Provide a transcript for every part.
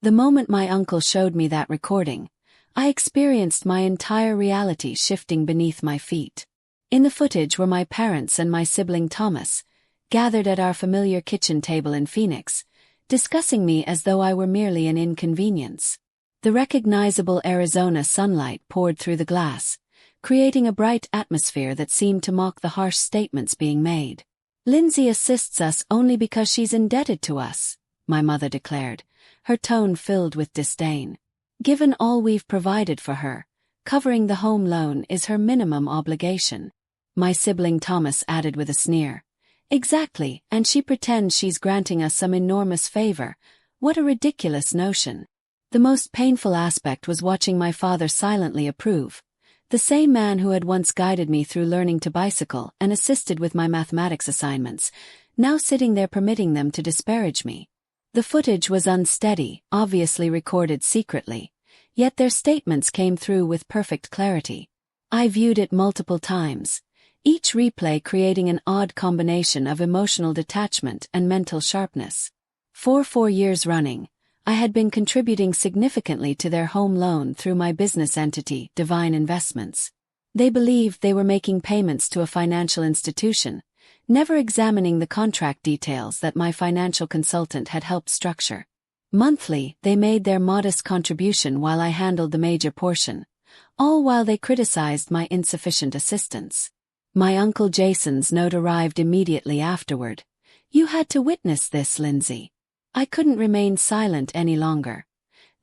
The moment my uncle showed me that recording, I experienced my entire reality shifting beneath my feet. In the footage were my parents and my sibling Thomas, gathered at our familiar kitchen table in Phoenix, discussing me as though I were merely an inconvenience. The recognizable Arizona sunlight poured through the glass, creating a bright atmosphere that seemed to mock the harsh statements being made. "Lindsay assists us only because she's indebted to us," my mother declared, her tone filled with disdain. "Given all we've provided for her, covering the home loan is her minimum obligation." My sibling Thomas added with a sneer. "Exactly, and she pretends she's granting us some enormous favor. What a ridiculous notion." The most painful aspect was watching my father silently approve. The same man who had once guided me through learning to bicycle and assisted with my mathematics assignments, now sitting there permitting them to disparage me. The footage was unsteady, obviously recorded secretly, yet their statements came through with perfect clarity. I viewed it multiple times, each replay creating an odd combination of emotional detachment and mental sharpness. For 4 years running, I had been contributing significantly to their home loan through my business entity, Divine Investments. They believed they were making payments to a financial institution, never examining the contract details that my financial consultant had helped structure. Monthly, they made their modest contribution while I handled the major portion, all while they criticized my insufficient assistance. My Uncle Jason's note arrived immediately afterward. "You had to witness this, Lindsay." I couldn't remain silent any longer.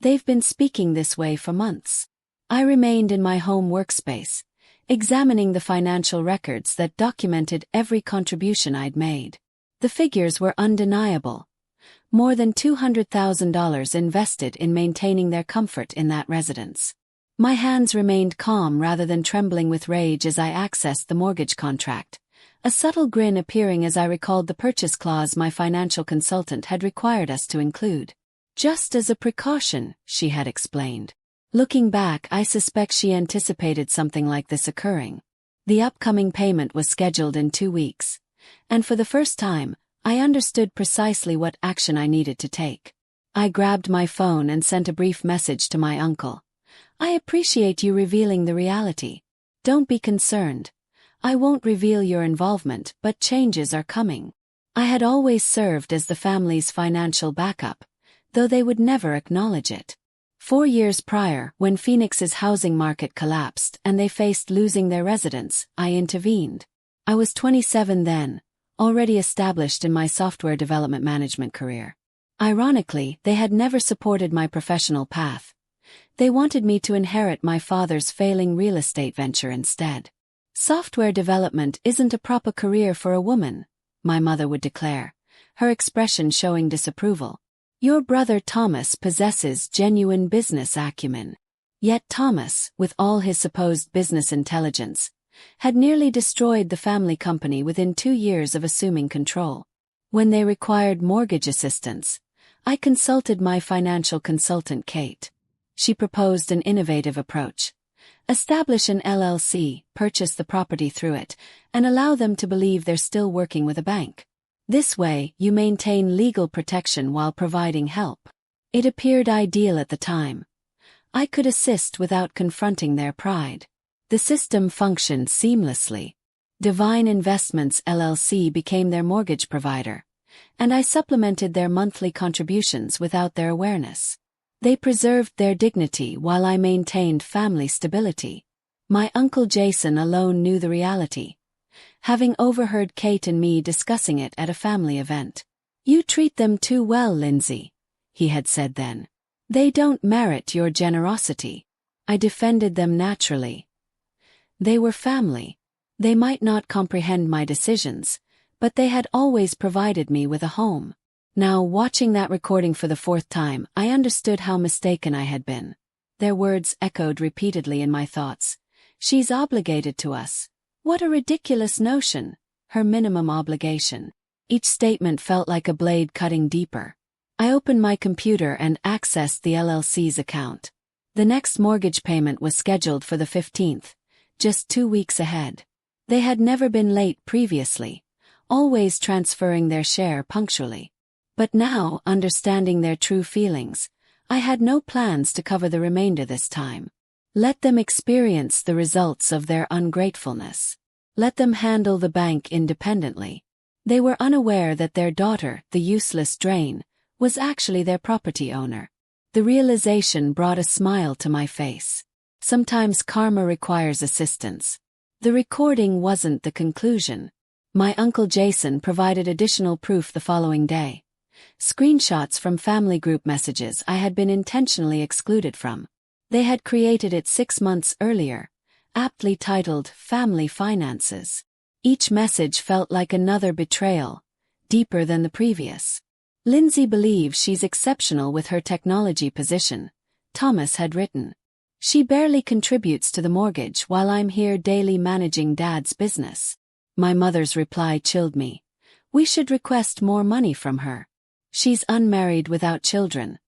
"They've been speaking this way for months." I remained in my home workspace, examining the financial records that documented every contribution I'd made. The figures were undeniable. More than $200,000 invested in maintaining their comfort in that residence. My hands remained calm rather than trembling with rage as I accessed the mortgage contract, a subtle grin appearing as I recalled the purchase clause my financial consultant had required us to include. "Just as a precaution," she had explained. Looking back, I suspect she anticipated something like this occurring. The upcoming payment was scheduled in 2 weeks, and for the first time, I understood precisely what action I needed to take. I grabbed my phone and sent a brief message to my uncle. "I appreciate you revealing the reality. Don't be concerned. I won't reveal your involvement, but changes are coming." I had always served as the family's financial backup, though they would never acknowledge it. 4 years prior, when Phoenix's housing market collapsed and they faced losing their residence, I intervened. I was 27 then, already established in my software development management career. Ironically, they had never supported my professional path. They wanted me to inherit my father's failing real estate venture instead. "Software development isn't a proper career for a woman," my mother would declare, her expression showing disapproval. "Your brother Thomas possesses genuine business acumen." Yet Thomas, with all his supposed business intelligence, had nearly destroyed the family company within 2 years of assuming control. When they required mortgage assistance, I consulted my financial consultant Kate. She proposed an innovative approach. Establish an LLC, purchase the property through it, and allow them to believe they're still working with a bank. This way, you maintain legal protection while providing help. It appeared ideal at the time. I could assist without confronting their pride. The system functioned seamlessly. Divine Investments LLC became their mortgage provider, and I supplemented their monthly contributions without their awareness. They preserved their dignity while I maintained family stability. My Uncle Jason alone knew the reality, having overheard Kate and me discussing it at a family event. "You treat them too well, Lindsay," he had said then. "They don't merit your generosity." I defended them naturally. They were family. They might not comprehend my decisions, but they had always provided me with a home. Now, watching that recording for the 4th time, I understood how mistaken I had been. Their words echoed repeatedly in my thoughts. "She's obligated to us. What a ridiculous notion. Her minimum obligation." Each statement felt like a blade cutting deeper. I opened my computer and accessed the LLC's account. The next mortgage payment was scheduled for the 15th, just 2 weeks ahead. They had never been late previously, always transferring their share punctually. But now, understanding their true feelings, I had no plans to cover the remainder this time. Let them experience the results of their ungratefulness. Let them handle the bank independently. They were unaware that their daughter, the useless drain, was actually their property owner. The realization brought a smile to my face. Sometimes karma requires assistance. The recording wasn't the conclusion. My uncle Jason provided additional proof the following day. Screenshots from family group messages I had been intentionally excluded from. They had created it 6 months earlier, aptly titled Family Finances. Each message felt like another betrayal, deeper than the previous. Lindsay believes she's exceptional with her technology position, Thomas had written. She barely contributes to the mortgage while I'm here daily managing Dad's business. My mother's reply chilled me. We should request more money from her. She's unmarried without children.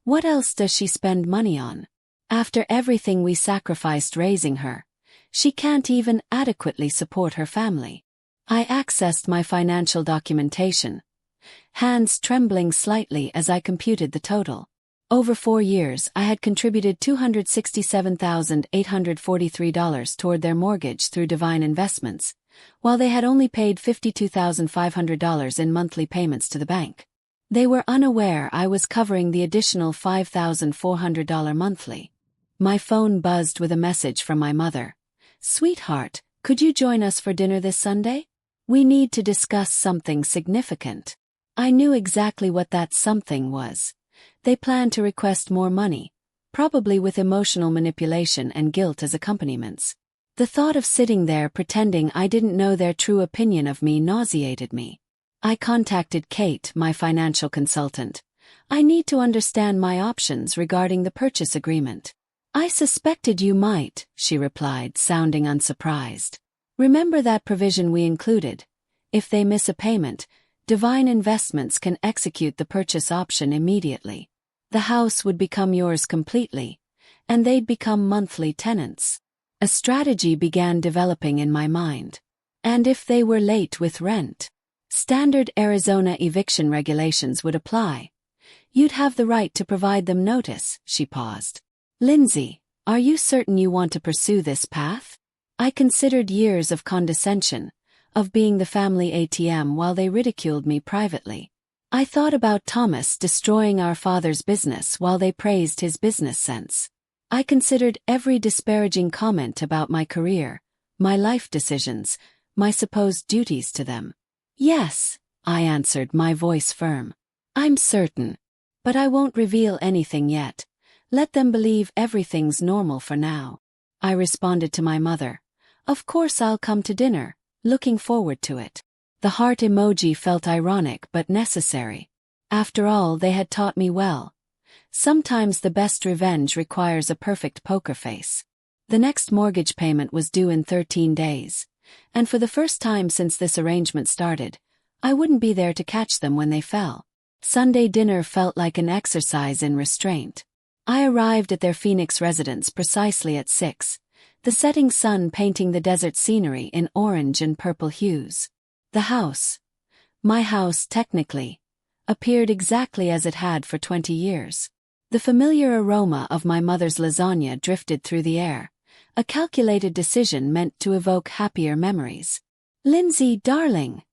What else does she spend money on? After everything we sacrificed raising her, she can't even adequately support her family. I accessed my financial documentation, hands trembling slightly as I computed the total. Over 4 years, I had contributed $267,843 toward their mortgage through Divine Investments, while they had only paid $52,500 in monthly payments to the bank. They were unaware I was covering the additional $5,400 monthly. My phone buzzed with a message from my mother. Sweetheart, could you join us for dinner this Sunday? We need to discuss something significant. I knew exactly what that something was. They planned to request more money, probably with emotional manipulation and guilt as accompaniments. The thought of sitting there pretending I didn't know their true opinion of me nauseated me. I contacted Kate, my financial consultant. I need to understand my options regarding the purchase agreement. I suspected you might, she replied, sounding unsurprised. Remember that provision we included? If they miss a payment, Divine Investments can execute the purchase option immediately. The house would become yours completely, and they'd become monthly tenants. A strategy began developing in my mind. And if they were late with rent? Standard Arizona eviction regulations would apply. You'd have the right to provide them notice, she paused. Lindsay, are you certain you want to pursue this path? I considered years of condescension, of being the family ATM while they ridiculed me privately. I thought about Thomas destroying our father's business while they praised his business sense. I considered every disparaging comment about my career, my life decisions, my supposed duties to them. Yes, I answered, my voice firm. I'm certain. But I won't reveal anything yet. Let them believe everything's normal for now. I responded to my mother. Of course I'll come to dinner, looking forward to it. The heart emoji felt ironic but necessary. After all, they had taught me well. Sometimes the best revenge requires a perfect poker face. The next mortgage payment was due in 13 days. And for the first time since this arrangement started, I wouldn't be there to catch them when they fell. Sunday dinner felt like an exercise in restraint. I arrived at their Phoenix residence precisely at 6, the setting sun painting the desert scenery in orange and purple hues. The house, my house technically, appeared exactly as it had for 20 years. The familiar aroma of my mother's lasagna drifted through the air, a calculated decision meant to evoke happier memories. Lindsay, darling!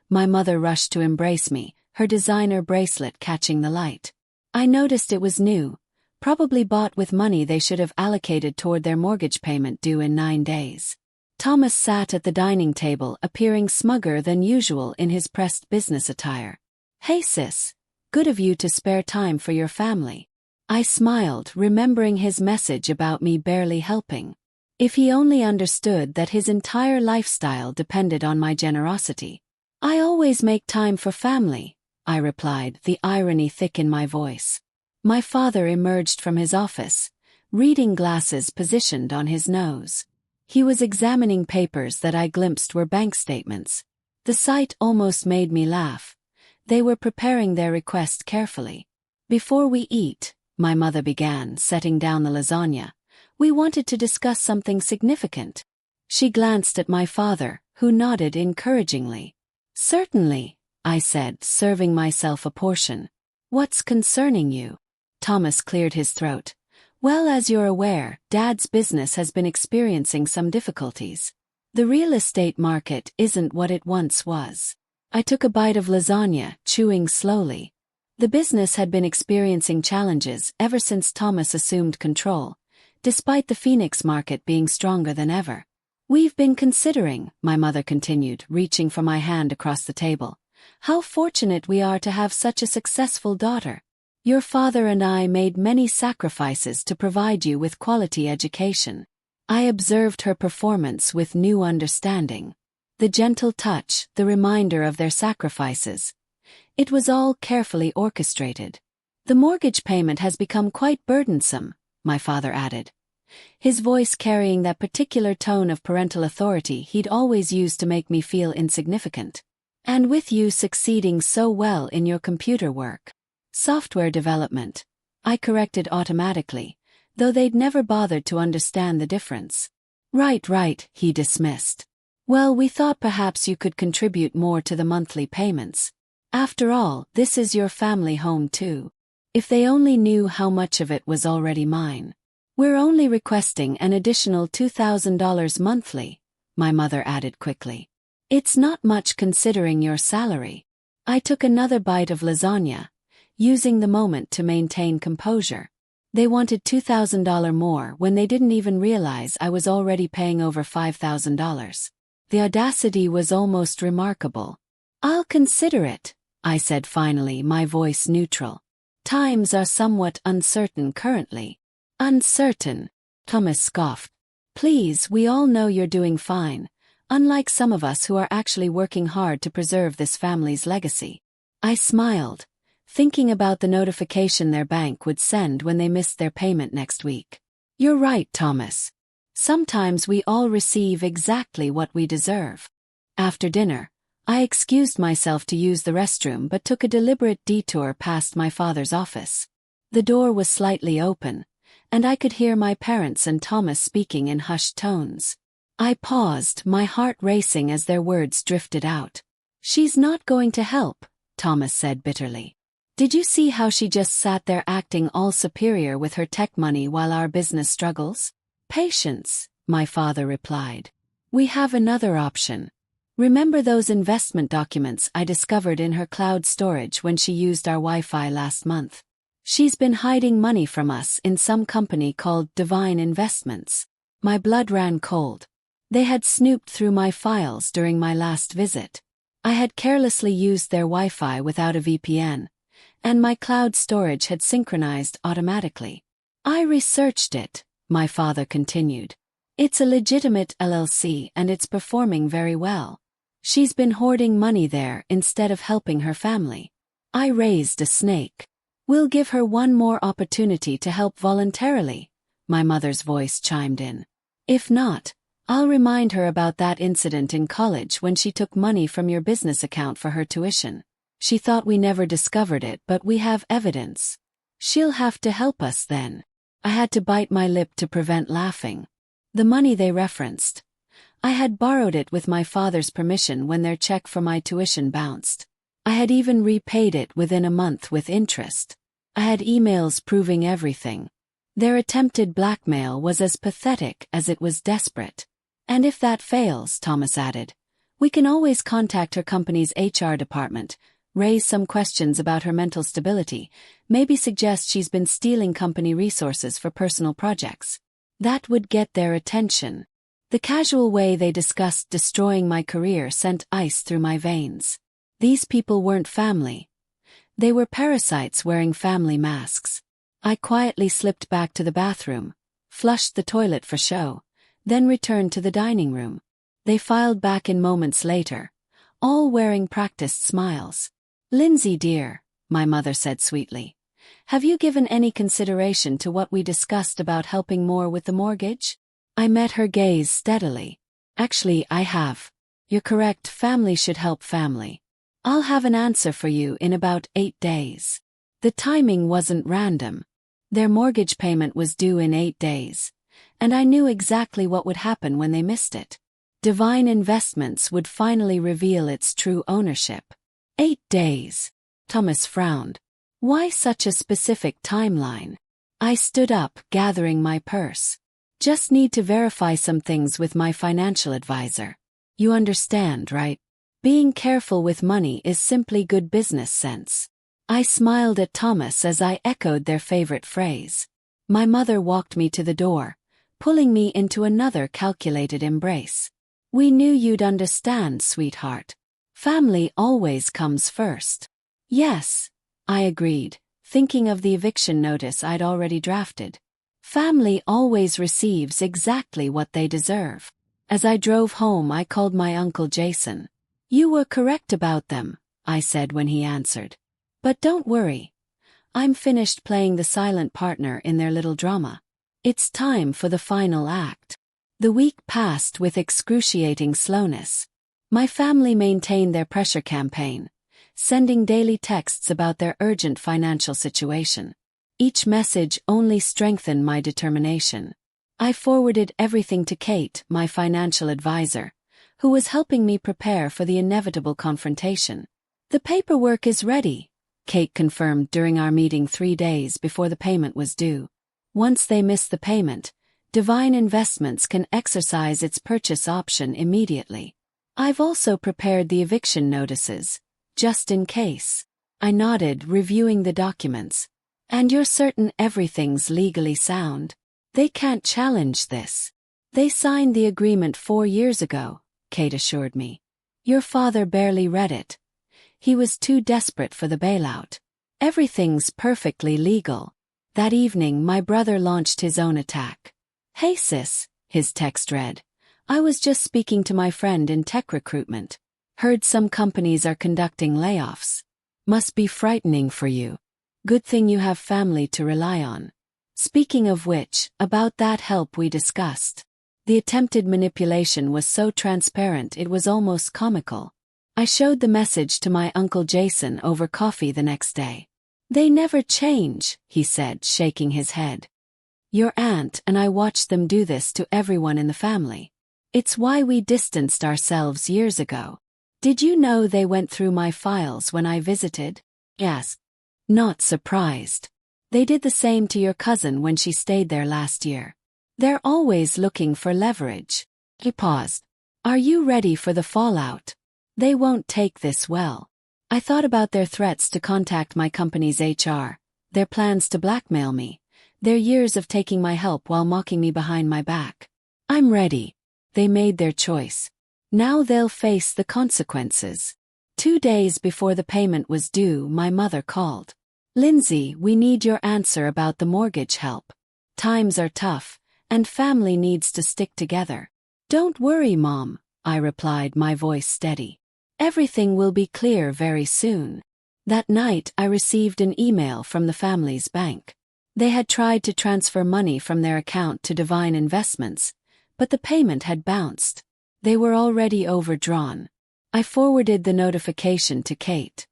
My mother rushed to embrace me, her designer bracelet catching the light. I noticed it was new, probably bought with money they should have allocated toward their mortgage payment due in 9 days. Thomas sat at the dining table, appearing smugger than usual in his pressed business attire. Hey sis, good of you to spare time for your family. I smiled, remembering his message about me barely helping. If he only understood that his entire lifestyle depended on my generosity. I always make time for family, I replied, the irony thick in my voice. My father emerged from his office, reading glasses positioned on his nose. He was examining papers that I glimpsed were bank statements. The sight almost made me laugh. They were preparing their request carefully. Before we eat, my mother began, setting down the lasagna. We wanted to discuss something significant. She glanced at my father, who nodded encouragingly. Certainly, I said, serving myself a portion. What's concerning you? Thomas cleared his throat. Well, as you're aware, Dad's business has been experiencing some difficulties. The real estate market isn't what it once was. I took a bite of lasagna, chewing slowly. The business had been experiencing challenges ever since Thomas assumed control, despite the Phoenix market being stronger than ever. We've been considering, my mother continued, reaching for my hand across the table, how fortunate we are to have such a successful daughter. Your father and I made many sacrifices to provide you with quality education. I observed her performance with new understanding. The gentle touch, the reminder of their sacrifices. It was all carefully orchestrated. The mortgage payment has become quite burdensome, my father added, his voice carrying that particular tone of parental authority he'd always used to make me feel insignificant. And with you succeeding so well in your computer work. Software development, I corrected automatically, though they'd never bothered to understand the difference. Right, he dismissed. Well, we thought perhaps you could contribute more to the monthly payments. After all, this is your family home too. If they only knew how much of it was already mine. We're only requesting an additional $2,000 monthly, my mother added quickly. It's not much considering your salary. I took another bite of lasagna, using the moment to maintain composure. They wanted $2,000 more when they didn't even realize I was already paying over $5,000. The audacity was almost remarkable. I'll consider it, I said finally, my voice neutral. Times are somewhat uncertain currently. Uncertain, Thomas scoffed. Please, we all know you're doing fine, unlike some of us who are actually working hard to preserve this family's legacy. I smiled, thinking about the notification their bank would send when they missed their payment next week. You're right, Thomas. Sometimes we all receive exactly what we deserve. After dinner, I excused myself to use the restroom but took a deliberate detour past my father's office. The door was slightly open, and I could hear my parents and Thomas speaking in hushed tones. I paused, my heart racing as their words drifted out. She's not going to help, Thomas said bitterly. Did you see how she just sat there acting all superior with her tech money while our business struggles? Patience, my father replied. We have another option. Remember those investment documents I discovered in her cloud storage when she used our Wi-Fi last month? She's been hiding money from us in some company called Divine Investments. My blood ran cold. They had snooped through my files during my last visit. I had carelessly used their Wi-Fi without a VPN, and my cloud storage had synchronized automatically. I researched it, my father continued. It's a legitimate LLC and it's performing very well. She's been hoarding money there instead of helping her family. I raised a snake. We'll give her one more opportunity to help voluntarily, my mother's voice chimed in. If not, I'll remind her about that incident in college when she took money from your business account for her tuition. She thought we never discovered it, but we have evidence. She'll have to help us then. I had to bite my lip to prevent laughing. The money they referenced. I had borrowed it with my father's permission when their check for my tuition bounced. I had even repaid it within a month with interest. I had emails proving everything. Their attempted blackmail was as pathetic as it was desperate. And if that fails, Thomas added, we can always contact her company's HR department, raise some questions about her mental stability, maybe suggest she's been stealing company resources for personal projects. That would get their attention. The casual way they discussed destroying my career sent ice through my veins. These people weren't family. They were parasites wearing family masks. I quietly slipped back to the bathroom, flushed the toilet for show, then returned to the dining room. They filed back in moments later, all wearing practiced smiles. Lindsay dear, my mother said sweetly, have you given any consideration to what we discussed about helping more with the mortgage? I met her gaze steadily. Actually, I have. You're correct, family should help family. I'll have an answer for you in about 8 days. The timing wasn't random. Their mortgage payment was due in 8 days, and I knew exactly what would happen when they missed it. Divine Investments would finally reveal its true ownership. 8 days. Thomas frowned. Why such a specific timeline? I stood up, gathering my purse. Just need to verify some things with my financial advisor. You understand, right? Being careful with money is simply good business sense. I smiled at Thomas as I echoed their favorite phrase. My mother walked me to the door, pulling me into another calculated embrace. We knew you'd understand, sweetheart. Family always comes first. Yes, I agreed, thinking of the eviction notice I'd already drafted. Family always receives exactly what they deserve. As I drove home, I called my Uncle Jason. You were correct about them, I said when he answered. But don't worry. I'm finished playing the silent partner in their little drama. It's time for the final act. The week passed with excruciating slowness. My family maintained their pressure campaign, sending daily texts about their urgent financial situation. Each message only strengthened my determination. I forwarded everything to Kate, my financial advisor, who was helping me prepare for the inevitable confrontation. The paperwork is ready, Kate confirmed during our meeting 3 days before the payment was due. Once they miss the payment, Divine Investments can exercise its purchase option immediately. I've also prepared the eviction notices, just in case. I nodded, reviewing the documents. And you're certain everything's legally sound? They can't challenge this. They signed the agreement 4 years ago, Kate assured me. Your father barely read it. He was too desperate for the bailout. Everything's perfectly legal. That evening, my brother launched his own attack. Hey sis, his text read. I was just speaking to my friend in tech recruitment. Heard some companies are conducting layoffs. Must be frightening for you. Good thing you have family to rely on. Speaking of which, about that help we discussed. The attempted manipulation was so transparent it was almost comical. I showed the message to my Uncle Jason over coffee the next day. They never change, he said, shaking his head. Your aunt and I watched them do this to everyone in the family. It's why we distanced ourselves years ago. Did you know they went through my files when I visited? Yes. Not surprised. They did the same to your cousin when she stayed there last year. They're always looking for leverage. He paused. Are you ready for the fallout? They won't take this well. I thought about their threats to contact my company's HR, their plans to blackmail me, their years of taking my help while mocking me behind my back. I'm ready. They made their choice. Now they'll face the consequences. 2 days before the payment was due, my mother called. Lindsay, we need your answer about the mortgage help. Times are tough, and family needs to stick together. Don't worry, Mom, I replied, my voice steady. Everything will be clear very soon. That night I received an email from the family's bank. They had tried to transfer money from their account to Divine Investments, but the payment had bounced. They were already overdrawn. I forwarded the notification to Kate.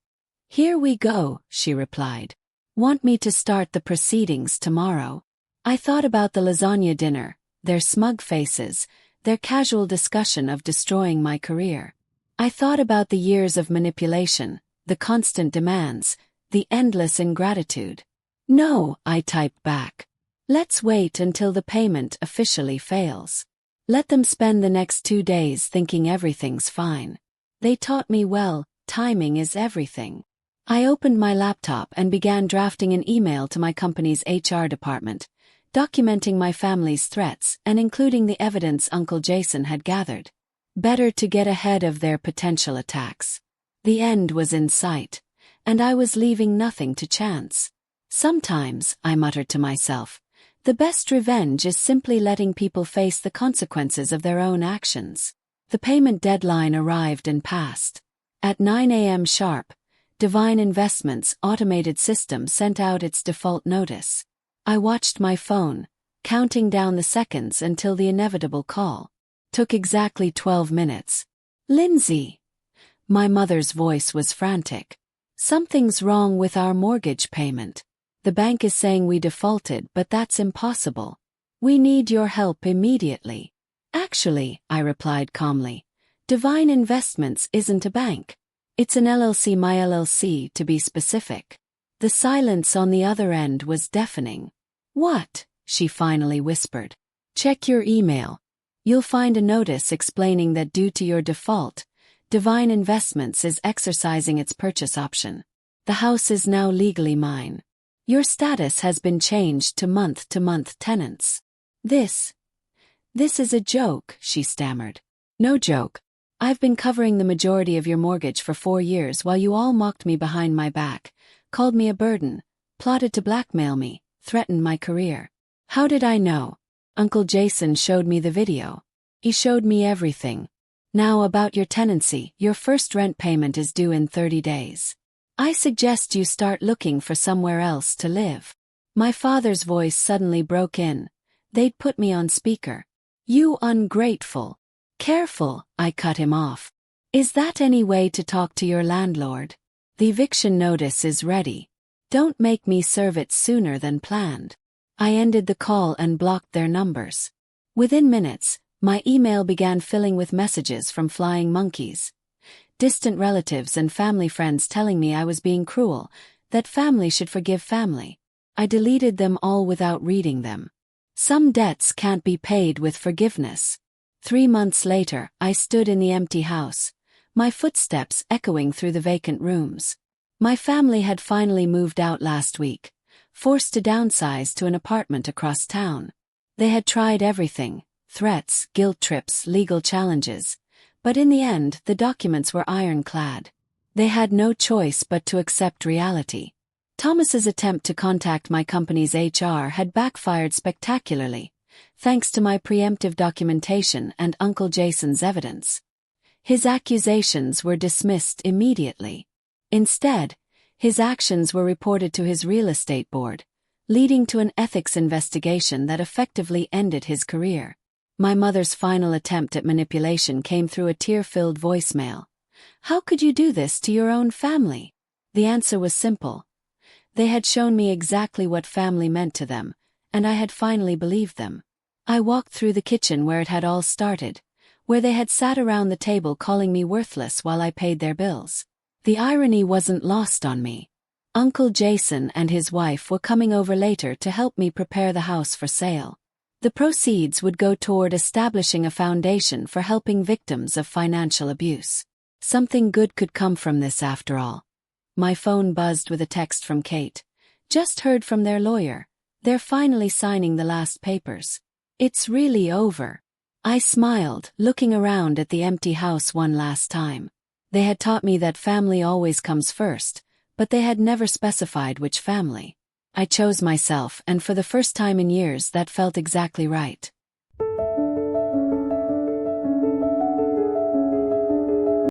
Here we go, she replied. Want me to start the proceedings tomorrow? I thought about the lasagna dinner, their smug faces, their casual discussion of destroying my career. I thought about the years of manipulation, the constant demands, the endless ingratitude. No, I typed back. Let's wait until the payment officially fails. Let them spend the next 2 days thinking everything's fine. They taught me well, timing is everything. I opened my laptop and began drafting an email to my company's HR department, documenting my family's threats and including the evidence Uncle Jason had gathered. Better to get ahead of their potential attacks. The end was in sight, and I was leaving nothing to chance. Sometimes, I muttered to myself, the best revenge is simply letting people face the consequences of their own actions. The payment deadline arrived and passed. At 9 a.m. sharp, Divine Investments' automated system sent out its default notice. I watched my phone, counting down the seconds until the inevitable call. Took exactly 12 minutes. Lindsay. My mother's voice was frantic. Something's wrong with our mortgage payment. The bank is saying we defaulted, but that's impossible. We need your help immediately. Actually, I replied calmly, Divine Investments isn't a bank. It's an LLC, my LLC to be specific. The silence on the other end was deafening. "What?" she finally whispered. "Check your email. You'll find a notice explaining that due to your default, Divine Investments is exercising its purchase option. The house is now legally mine. Your status has been changed to month-to-month tenants." This is a joke," she stammered. "No joke. I've been covering the majority of your mortgage for 4 years while you all mocked me behind my back, called me a burden, plotted to blackmail me, threatened my career. How did I know? Uncle Jason showed me the video. He showed me everything. Now about your tenancy, your first rent payment is due in 30 days. I suggest you start looking for somewhere else to live." My father's voice suddenly broke in. They'd put me on speaker. "You ungrateful." "Careful," I cut him off. "Is that any way to talk to your landlord? The eviction notice is ready. Don't make me serve it sooner than planned." I ended the call and blocked their numbers. Within minutes, my email began filling with messages from flying monkeys. Distant relatives and family friends telling me I was being cruel, that family should forgive family. I deleted them all without reading them. Some debts can't be paid with forgiveness. 3 months later, I stood in the empty house, my footsteps echoing through the vacant rooms. My family had finally moved out last week, forced to downsize to an apartment across town. They had tried everything: threats, guilt trips, legal challenges. But in the end, the documents were ironclad. They had no choice but to accept reality. Thomas's attempt to contact my company's HR had backfired spectacularly, thanks to my preemptive documentation and Uncle Jason's evidence. His accusations were dismissed immediately. Instead, his actions were reported to his real estate board, leading to an ethics investigation that effectively ended his career. My mother's final attempt at manipulation came through a tear-filled voicemail. "How could you do this to your own family?" The answer was simple. They had shown me exactly what family meant to them, and I had finally believed them. I walked through the kitchen where it had all started, where they had sat around the table calling me worthless while I paid their bills. The irony wasn't lost on me. Uncle Jason and his wife were coming over later to help me prepare the house for sale. The proceeds would go toward establishing a foundation for helping victims of financial abuse. Something good could come from this after all. My phone buzzed with a text from Kate. "Just heard from their lawyer. They're finally signing the last papers. It's really over." I smiled, looking around at the empty house one last time. They had taught me that family always comes first, but they had never specified which family. I chose myself, and for the first time in years that felt exactly right.